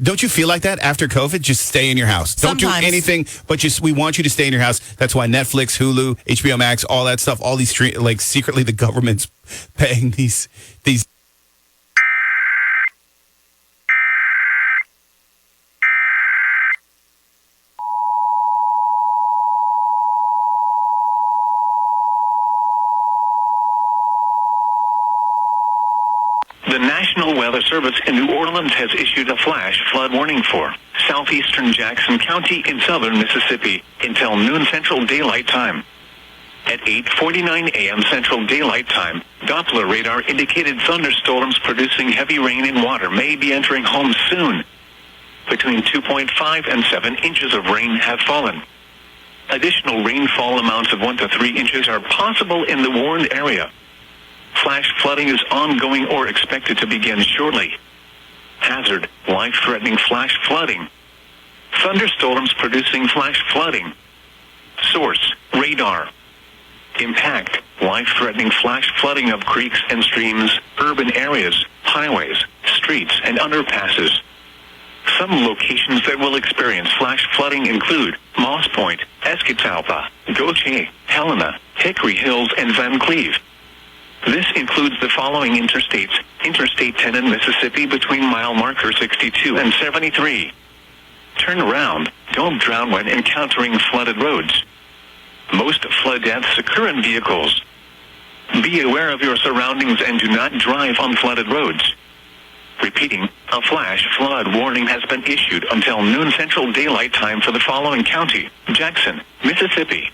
Don't you feel like that after COVID? Just stay in your house. Don't Sometimes. do anything, but we want you to stay in your house. That's why Netflix, Hulu, HBO Max, all that stuff, all these secretly the government's paying these. The National Weather Service in New Orleans has issued a flash flood warning for southeastern Jackson County in southern Mississippi until noon Central Daylight Time. At 8:49 a.m. Central Daylight Time, Doppler radar indicated thunderstorms producing heavy rain and water may be entering homes soon. Between 2.5 and 7 inches of rain have fallen. Additional rainfall amounts of 1 to 3 inches are possible in the warned area. Flash flooding is ongoing or expected to begin shortly. Hazard, life-threatening flash flooding. Thunderstorms producing flash flooding. Source, radar. Impact, life-threatening flash flooding of creeks and streams, urban areas, highways, streets, and underpasses. Some locations that will experience flash flooding include Moss Point, Escatawpa, Gautier, Helena, Hickory Hills, and Van Cleve. This includes the following interstates: Interstate 10 in Mississippi between mile marker 62 and 73. Turn around, don't drown when encountering flooded roads. Most flood deaths occur in vehicles. Be aware of your surroundings and do not drive on flooded roads. Repeating, a flash flood warning has been issued until noon Central Daylight Time for the following county: Jackson, Mississippi.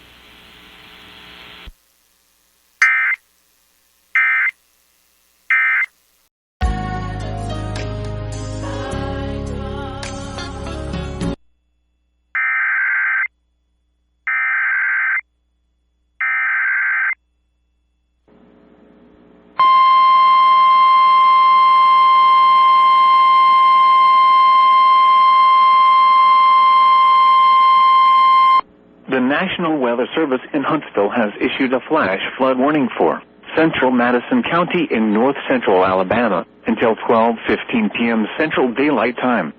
The National Weather Service in Huntsville has issued a flash flood warning for central Madison County in north central Alabama until 12:15 p.m. Central Daylight Time.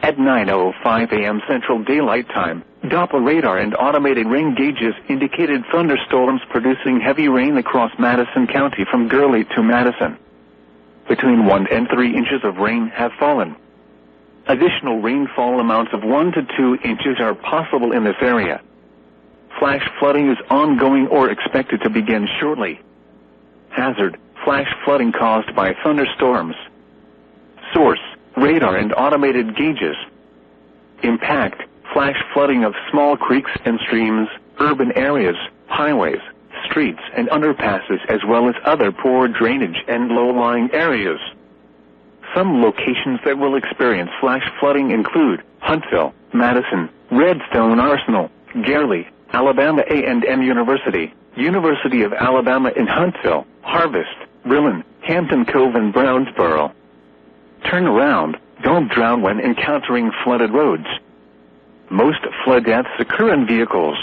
At 9:05 a.m. Central Daylight Time, Doppler radar and automated rain gauges indicated thunderstorms producing heavy rain across Madison County from Gurley to Madison. Between 1 and 3 inches of rain have fallen. Additional rainfall amounts of 1 to 2 inches are possible in this area. Flash flooding is ongoing or expected to begin shortly. Hazard, flash flooding caused by thunderstorms. Source, radar and automated gauges. Impact, flash flooding of small creeks and streams, urban areas, highways, streets and underpasses, as well as other poor drainage and low-lying areas. Some locations that will experience flash flooding include Huntsville, Madison, Redstone Arsenal, Gurley, Alabama A&M University, University of Alabama in Huntsville, Harvest, Brillen, Hampton Cove, and Brownsboro. Turn around, don't drown when encountering flooded roads. Most flood deaths occur in vehicles.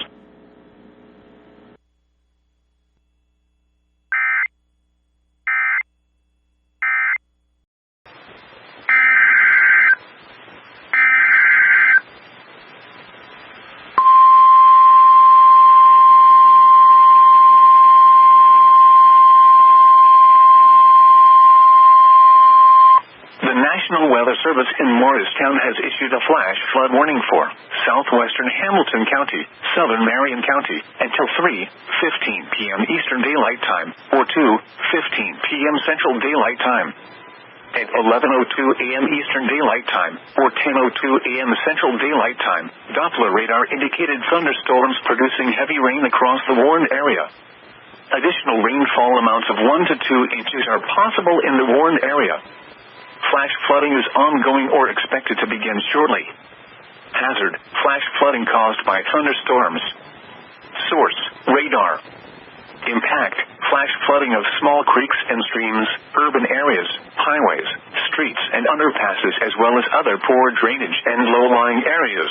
The National Weather Service in Morristown has issued a flash flood warning for southwestern Hamilton County, southern Marion County, until 3:15 p.m. Eastern Daylight Time, or 2:15 p.m. Central Daylight Time. At 11:02 a.m. Eastern Daylight Time, or 10:02 a.m. Central Daylight Time, Doppler radar indicated thunderstorms producing heavy rain across the warned area. Additional rainfall amounts of 1 to 2 inches are possible in the warned area. Flash flooding is ongoing or expected to begin shortly. Hazard, flash flooding caused by thunderstorms. Source, radar. Impact, flash flooding of small creeks and streams, urban areas, highways, streets and underpasses, as well as other poor drainage and low-lying areas.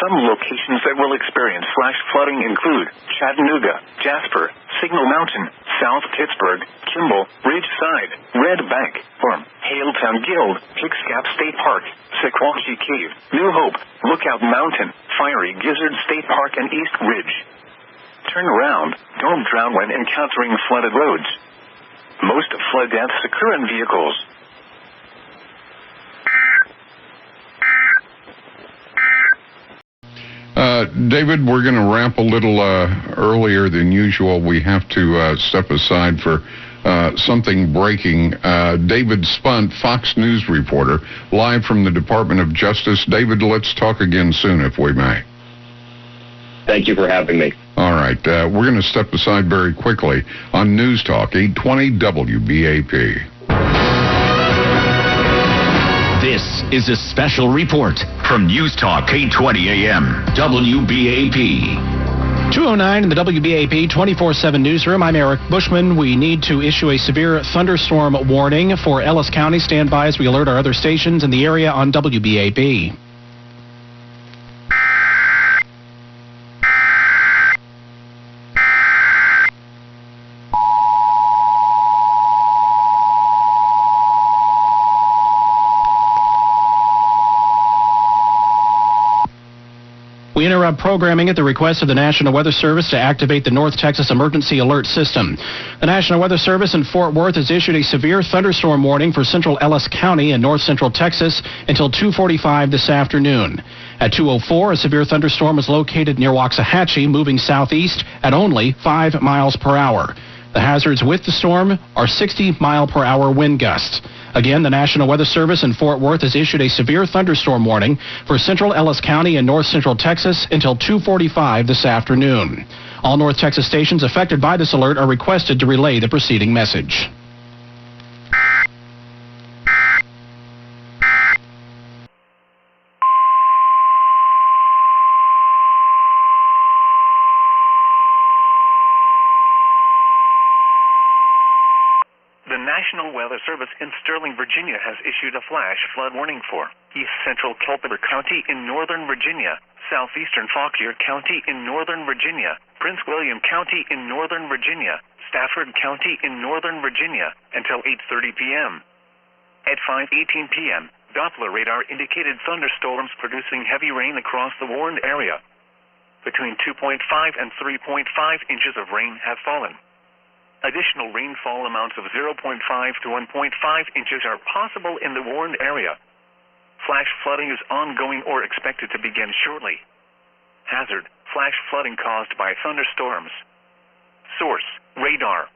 Some locations that will experience flash flooding include Chattanooga, Jasper, Signal Mountain, South Pittsburgh, Kimball, Ridgeside, Red Bank, Orm, Haletown Guild, Hickscap State Park, Sequatchie Cave, New Hope, Lookout Mountain, Fiery Gizzard State Park, and East Ridge. Turn around, don't drown when encountering flooded roads. Most flood deaths occur in vehicles. David, we're going to wrap a little earlier than usual. We have to step aside for something breaking. David Spunt, Fox News reporter, live from the Department of Justice. David, let's talk again soon, if we may. Thank you for having me. All right. We're going to step aside very quickly on News Talk 820 WBAP. This is a special report from News Talk 820 AM WBAP. 209 in the WBAP 24/7 newsroom. I'm Eric Bushman. We need to issue a severe thunderstorm warning for Ellis County. Stand by as we alert our other stations in the area on WBAP. We interrupt programming at the request of the National Weather Service to activate the North Texas Emergency Alert System. The National Weather Service in Fort Worth has issued a severe thunderstorm warning for central Ellis County and north central Texas until 2:45 this afternoon. At 2:04, a severe thunderstorm is located near Waxahachie, moving southeast at only 5 miles per hour. The hazards with the storm are 60-mile-per-hour wind gusts. Again, the National Weather Service in Fort Worth has issued a severe thunderstorm warning for central Ellis County and north central Texas until 2:45 this afternoon. All North Texas stations affected by this alert are requested to relay the preceding message. The National Weather Service in Sterling, Virginia has issued a flash flood warning for East Central Culpeper County in Northern Virginia, Southeastern Fauquier County in Northern Virginia, Prince William County in Northern Virginia, Stafford County in Northern Virginia until 8:30 p.m. At 5:18 p.m., Doppler radar indicated thunderstorms producing heavy rain across the warned area. Between 2.5 and 3.5 inches of rain have fallen. Additional rainfall amounts of 0.5 to 1.5 inches are possible in the warned area. Flash flooding is ongoing or expected to begin shortly. Hazard: flash flooding caused by thunderstorms. Source: radar.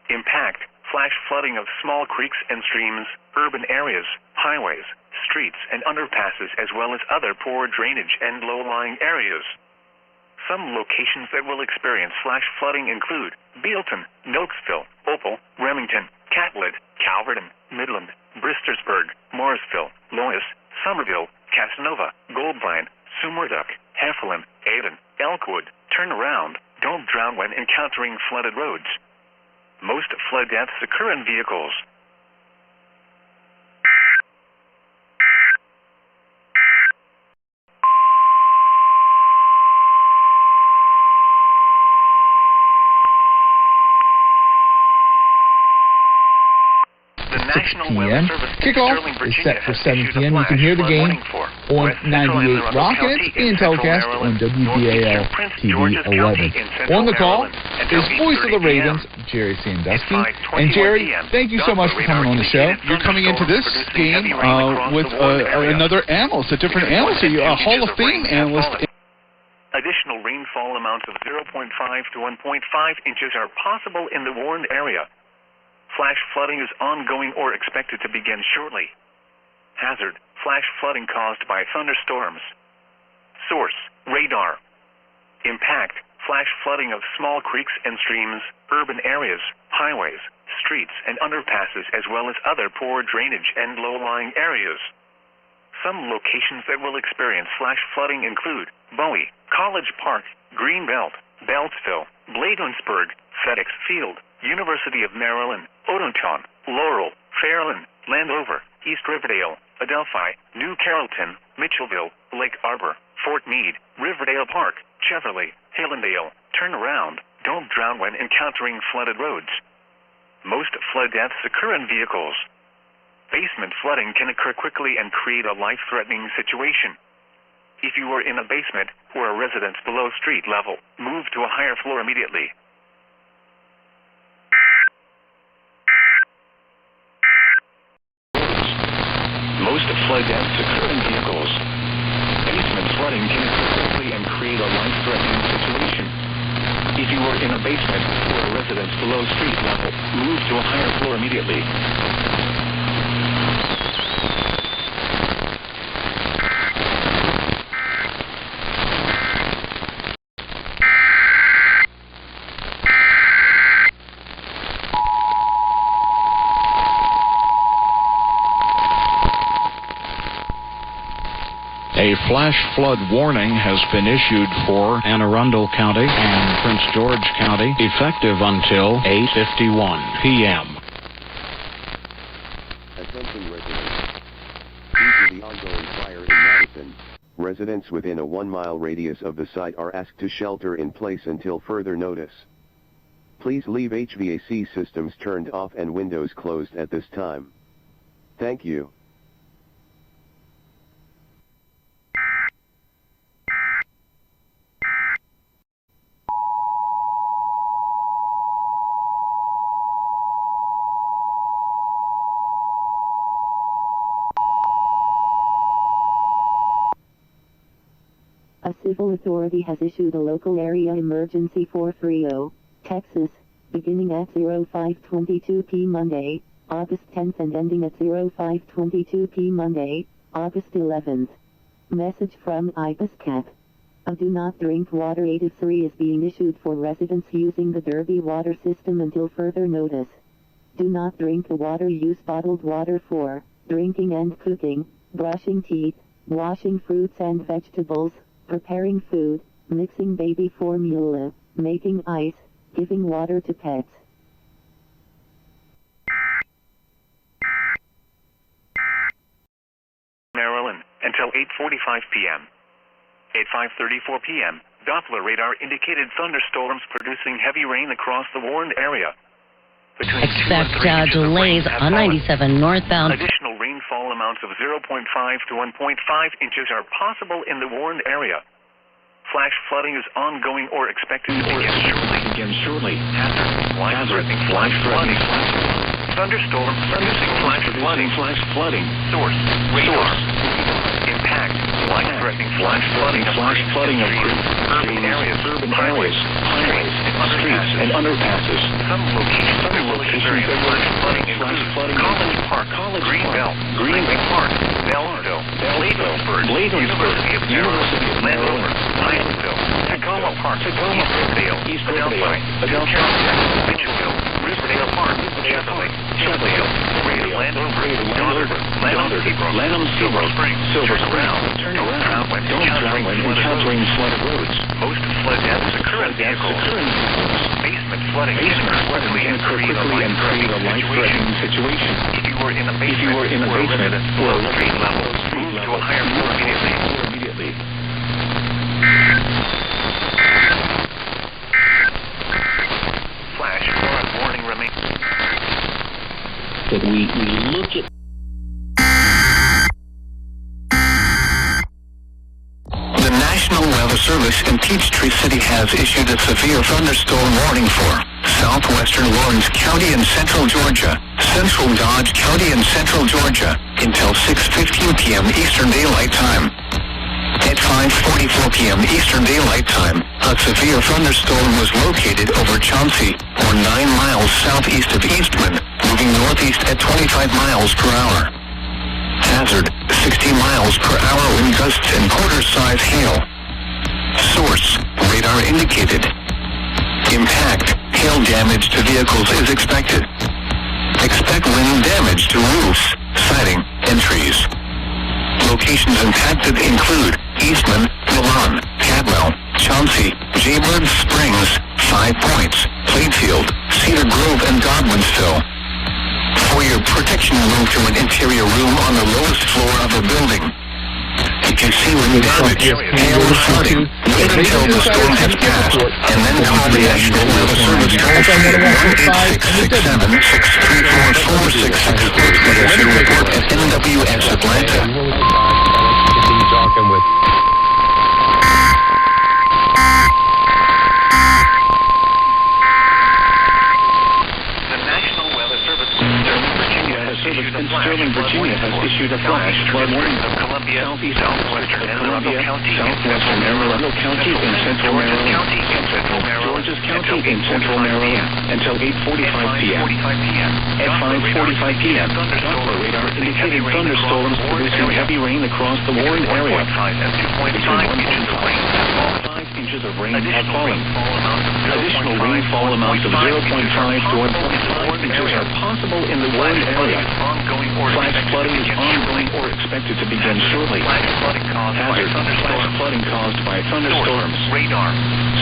Impact: flash flooding of small creeks and streams, urban areas, highways, streets, and underpasses, as well as other poor drainage and low-lying areas. Some locations that will experience flash flooding include Bealton, Nokesville, Opal, Remington, Catlett, Calverton, Midland, Bristersburg, Morrisville, Lois, Somerville, Casanova, Goldvine, Summerduck, Hefferland, Aden, Elkwood. Turn around, don't drown when encountering flooded roads. Most flood deaths occur in vehicles. p.m. Kickoff is set for 7 p.m. You can hear the game on 98 Rock, and it's being telecast on WBAL TV 11. On the call is voice of the Ravens, Jerry Sandusky. And Jerry, thank you so much for coming on the show. You're coming into this game with another analyst, a different analyst, a Hall of Fame analyst. Additional rainfall amounts of 0.5 to 1.5 inches are possible in the warned area. Flash flooding is ongoing or expected to begin shortly. Hazard: flash flooding caused by thunderstorms. Source: radar. Impact: flash flooding of small creeks and streams, urban areas, highways, streets, and underpasses, as well as other poor drainage and low-lying areas. Some locations that will experience flash flooding include Bowie, College Park, Greenbelt, Beltsville, Bladensburg, FedEx Field, University of Maryland, Odenton, Laurel, Fairland, Landover, East Riverdale, Adelphi, New Carrollton, Mitchellville, Lake Arbor, Fort Meade, Riverdale Park, Cheverly, Hallandale. Turn around. Don't drown when encountering flooded roads. Most flood deaths occur in vehicles. Basement flooding can occur quickly and create a life-threatening situation. If you are in a basement or a residence below street level, move to a higher floor immediately. Most flood deaths occur in vehicles. Basement flooding can occur quickly and create a life-threatening situation. If you are in a basement or a residence below street level, move to a higher floor immediately. A flash flood warning has been issued for Arundel County and Prince George County, effective until 8:51 p.m. Attention residents. Due to the ongoing fire in Madison, residents within a 1-mile radius of the site are asked to shelter in place until further notice. Please leave HVAC systems turned off and windows closed at this time. Thank you. A civil authority has issued a local area emergency for Frio, Texas, beginning at 05:22 p. Monday, August 10th and ending at 05:22 p. Monday, August 11th. Message from IBISCAP. A do not drink water advisory is being issued for residents using the Derby water system until further notice. Do not drink the water. Use bottled water for drinking and cooking, brushing teeth, washing fruits and vegetables, preparing food, mixing baby formula, making ice, giving water to pets. Maryland, until 8:45 p.m. At 5:34 p.m., Doppler radar indicated thunderstorms producing heavy rain across the warned area. Expect delays on 97 northbound. Additional rainfall amounts of 0.5 to 1.5 inches are possible in the warned area. Flash flooding is ongoing or expected to begin shortly. Hazard. Flash flooding. Thunderstorm producing flash flooding. Source. Radar. Impact. Life-threatening flash flooding of urban areas, highways, streets, and underpasses. Some locations experience flash flooding include College Park, Greenway Park, Belleville, Bladensburg, University of Maryland, Hinesville, Tacoma Park, East Riverdale, Adelphi, Mitchellville, Riverdale Park, Cheverly, Lanham, Silver Springs, Turn around when encountering flooded roads. Most flood deaths occur in vehicles. Basement flooding can occur quickly and create a life-threatening situation. If you are in a basement or a residence below street level, move to a higher floor immediately. Flash flood warning remains. That we look at. The National Weather Service in Peachtree City has issued a severe thunderstorm warning for Southwestern Lawrence County and Central Georgia, Central Dodge County and Central Georgia, until 6:15 p.m. Eastern Daylight Time. At 5:44 p.m. Eastern Daylight Time, a severe thunderstorm was located over Chauncey, or 9 miles southeast of Eastman, moving northeast at 25 miles per hour. Hazard, 60 miles per hour wind gusts and quarter-size hail. Source, radar indicated. Impact, hail damage to vehicles is expected. Expect wind damage to roofs, siding, and trees. Locations impacted include Eastman, Milan, Cadwell, Chauncey, Jaybird Springs, 5 Points, Plainfield, Cedar Grove, and Godwinsville. For your protection, move to an interior room on the lowest floor of a building. You can see with damage, hail or flooding. Wait until the storm has passed, and then call the National Weather Service toll-free at 1-866-7-6-344-4666 for the weather report at NWS Atlanta. Sterling, Virginia has issued a flash flood warning of Columbia, Southwestern, and Arundel County, Southwestern, Arundel County, and Central Maryland, Georges County, and Central Maryland, until 8:45 p.m. At 5:45 p.m., Doppler radar indicated thunderstorms producing heavy rain across the warned area. 5 inches of rain have fallen. Additional rainfall amounts of 0.5 to 1.5 inches are possible in the warned area. Flash flooding is ongoing or expected to begin shortly. Hazard, flash flooding caused by thunderstorms. Radar.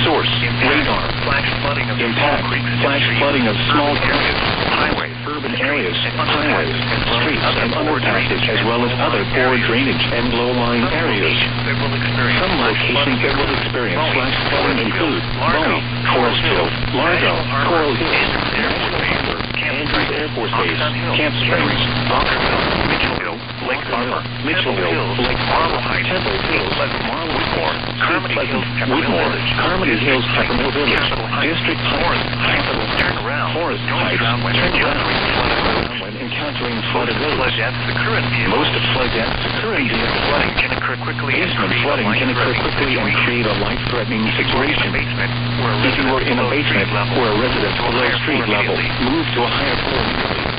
Source, radar. Flash flooding of Impact, flash flooding of small areas, highways, urban areas, highways, streets, and underpasses, as well as other poor drainage and low-lying areas. Some locations that will experience flash flooding include Bowie, Forestville, Largo, Coral Hills, Andrews Air Force Base, Camp Springs, Mitchellville, Lake Harbor, Mitchellville, Lake Harbor, Temple Hills, Marlow, Carmody Hills, Whitmore, Carmody Hills, Peppermill Village, District Heights, Capital, Forest Heights, turn around when encountering flooded roads. Most flood deaths occur in basement flooding can occur quickly and create a life-threatening situation. If you are in a basement or a residence below street level, move to a higher floor immediately.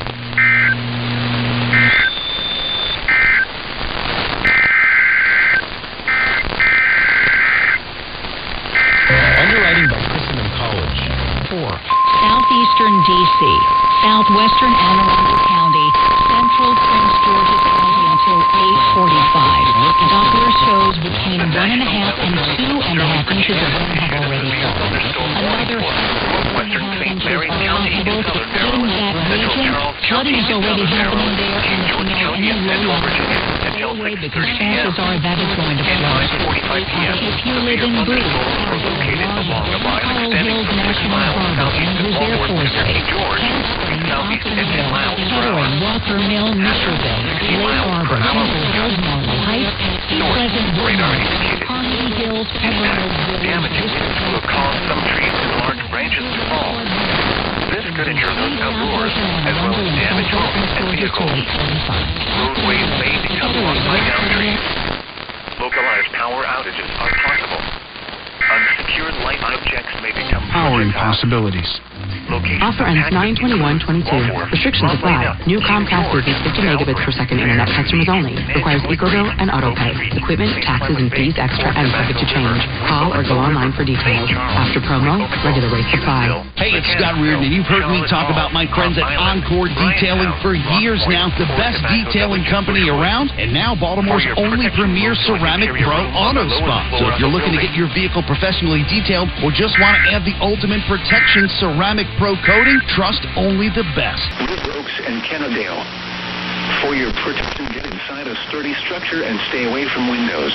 Southeastern D.C., Southwestern Anne Arundel County, Central Prince George's County until 8:45. Doppler shows between 1.5 and 2.5 inches of rain have already fallen. Another 1.5 inches are possible in that region. Flooding is already happening there, and if you know any low level, because chances are that is going to flood. If you live in Bruce, Coral Hills National Harbor, Andrews Air Force Base, Camp Springs, Arundel, Kettering, Walker Mill, Mitchellville, Lake Harbor, Temple Hills, Marlow Heights, Pleasant, Woodmore, Carmody Hills, Peppermill Village, District will cause some trees and large branches to fall. This could injure those outdoors, as well as damage homes and vehicles. Roadways may become blocked by down trees. Localized power outages are possible. Unsecured light objects may become powering possibilities. Offer ends 9/21/22. Restrictions apply. New Comcast Business 50 megabits per second internet customers only. Requires EcoBill and AutoPay. Equipment, taxes, and fees extra and subject to change. Call or go online for details. After promo, regular rates apply. Hey, it's Scott Reardon, and you've heard me talk about my friends at Encore Detailing for years now. The best detailing company around, and now Baltimore's only premier ceramic pro auto spa. So if you're looking to get your vehicle professionally detailed or just want to add the ultimate protection ceramic pro coating, trust only the best. River Oaks and Kennedale. For your protection, get inside a sturdy structure and stay away from windows.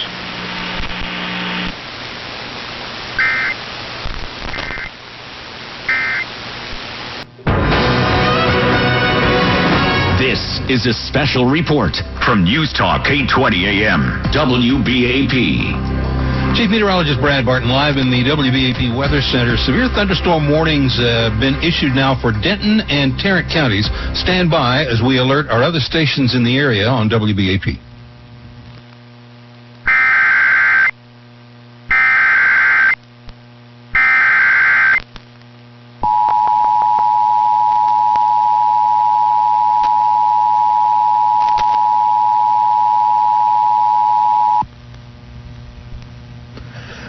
This is a special report from News Talk 820 AM, WBAP. Chief Meteorologist Brad Barton live in the WBAP Weather Center. Severe thunderstorm warnings have been issued now for Denton and Tarrant counties. Stand by as we alert our other stations in the area on WBAP.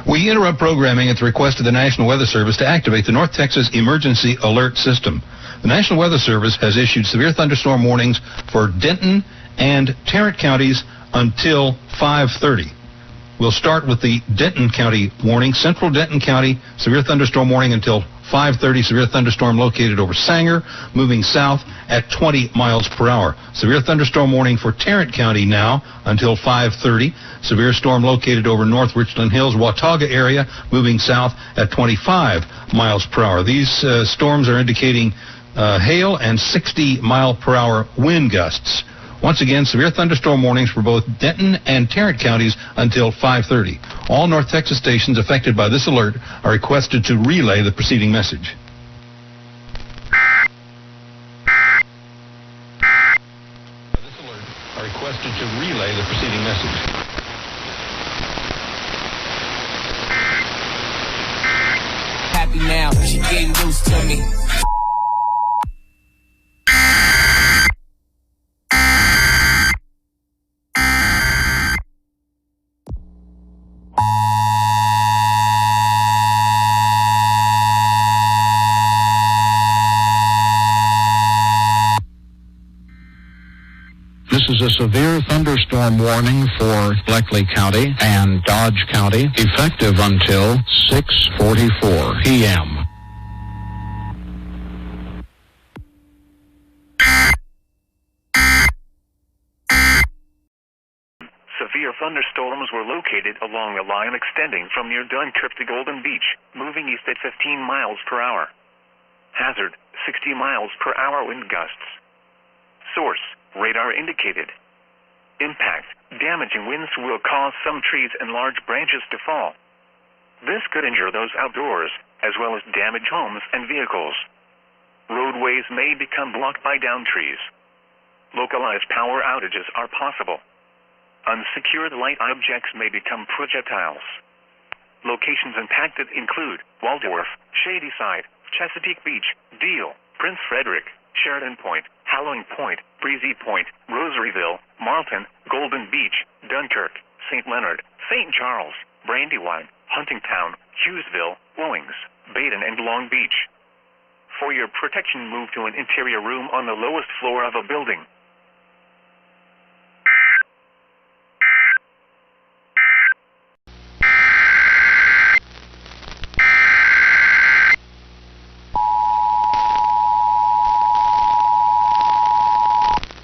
We interrupt programming at the request of the National Weather Service to activate the North Texas Emergency Alert System. The National Weather Service has issued severe thunderstorm warnings for Denton and Tarrant counties until 5:30. We'll start with the Denton County warning. Central Denton County, severe thunderstorm warning until 5:30. Severe thunderstorm located over Sanger, moving south at 20 miles per hour. Severe thunderstorm warning for Tarrant County now until 5:30. Severe storm located over North Richland Hills, Watauga area, moving south at 25 miles per hour. These storms are indicating hail and 60 mile per hour wind gusts. Once again, severe thunderstorm warnings for both Denton and Tarrant counties until 5:30. All North Texas stations affected by this alert are requested to relay the preceding message. This alert are requested to relay the preceding message. Happy now, she gave news to me. This is a severe thunderstorm warning for Blackley County and Dodge County, effective until 6:44 p.m. Severe thunderstorms were located along a line extending from near Dunkirk to Golden Beach, moving east at 15 miles per hour. Hazard, 60 miles per hour wind gusts. Source, radar indicated. Impact, damaging winds will cause some trees and large branches to fall. This could injure those outdoors, as well as damage homes and vehicles. Roadways may become blocked by downed trees. Localized power outages are possible. Unsecured light objects may become projectiles. Locations impacted include Waldorf, Shadyside, Chesapeake Beach, Deal, Prince Frederick, Sheridan Point, Halloween Point, Breezy Point, Rosaryville, Marlton, Golden Beach, Dunkirk, St. Leonard, St. Charles, Brandywine, Huntingtown, Hughesville, Owings, Baden, and Long Beach. For your protection, move to an interior room on the lowest floor of a building.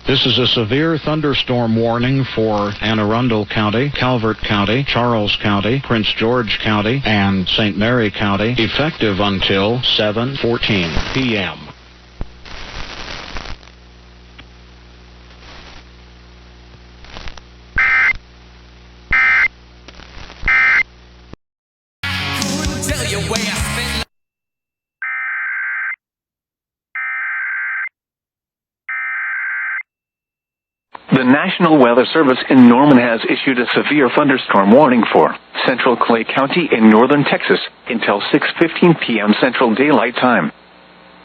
This is a severe thunderstorm warning for Arundel County, Calvert County, Charles County, Prince George County, and St. Mary County, effective until 7:14 p.m. The National Weather Service in Norman has issued a severe thunderstorm warning for Central Clay County in northern Texas until 6:15 p.m. Central Daylight Time.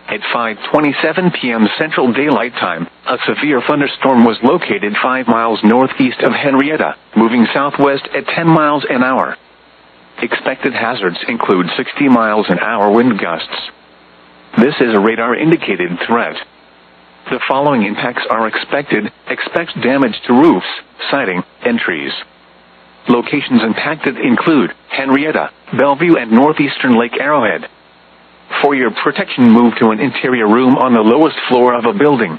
At 5:27 p.m. Central Daylight Time, a severe thunderstorm was located 5 miles northeast of Henrietta, moving southwest at 10 miles an hour. Expected hazards include 60 miles an hour wind gusts. This is a radar-indicated threat. The following impacts are expected. Expect damage to roofs, siding, and trees. Locations impacted include Henrietta, Bellevue, and northeastern Lake Arrowhead. For your protection, move to an interior room on the lowest floor of a building.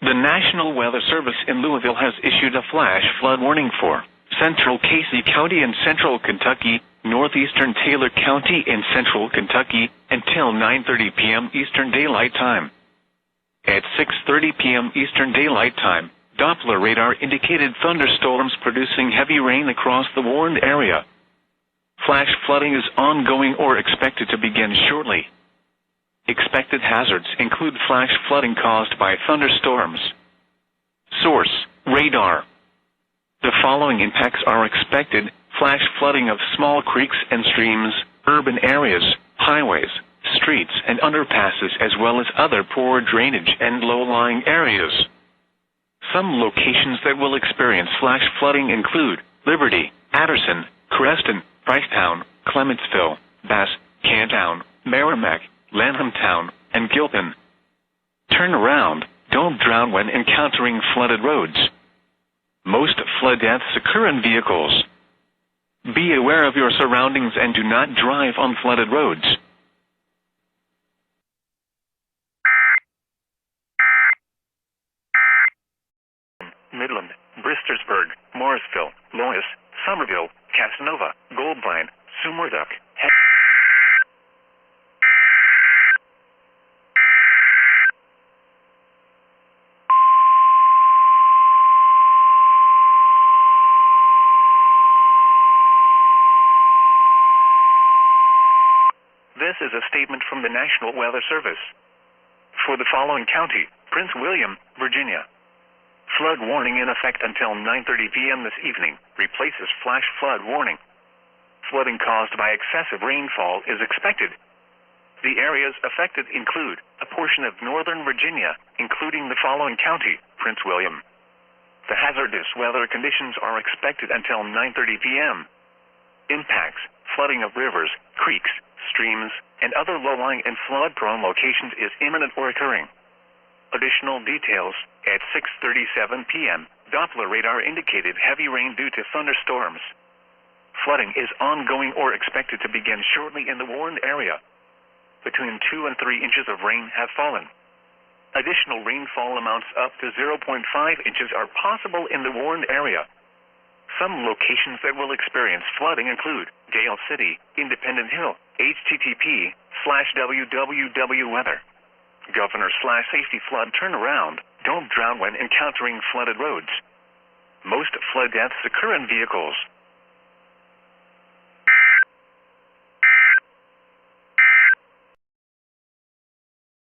The National Weather Service in Louisville has issued a flash flood warning for Central Casey County in central Kentucky, northeastern Taylor County in central Kentucky, until 9:30 p.m. Eastern Daylight Time. At 6:30 p.m. Eastern Daylight Time, Doppler radar indicated thunderstorms producing heavy rain across the warned area. Flash flooding is ongoing or expected to begin shortly. Expected hazards include flash flooding caused by thunderstorms. Source, radar. The following impacts are expected: flash flooding of small creeks and streams, urban areas, highways, streets, and underpasses, as well as other poor drainage and low-lying areas. Some locations that will experience flash flooding include Liberty, Patterson, Creston, Pricetown, Clementsville, Bass, Cantown, Merrimack, Lanhamtown, and Gilpin. Turn around. Don't drown when encountering flooded roads. Most flood deaths occur in vehicles. Be aware of your surroundings and do not drive on flooded roads. Midland, Bristersburg, Morrisville, Lois, Somerville, Casanova, Goldbine, Summerduck. This is a statement from the National Weather Service. For the following county, Prince William, Virginia. Flood warning in effect until 9:30 p.m. this evening replaces flash flood warning. Flooding caused by excessive rainfall is expected. The areas affected include a portion of northern Virginia, including the following county, Prince William. The hazardous weather conditions are expected until 9:30 p.m. Impacts, flooding of rivers, creeks, streams, and other low-lying and flood-prone locations is imminent or occurring. Additional details at 6:37 p.m. Doppler radar indicated heavy rain due to thunderstorms. Flooding is ongoing or expected to begin shortly in the warned area. Between 2 and 3 inches of rain have fallen. Additional rainfall amounts up to 0.5 inches are possible in the warned area. Some locations that will experience flooding include Gale City, Independent Hill, http://www.weather. Governor/safety flood turnaround. Don't drown when encountering flooded roads. Most flood deaths occur in vehicles.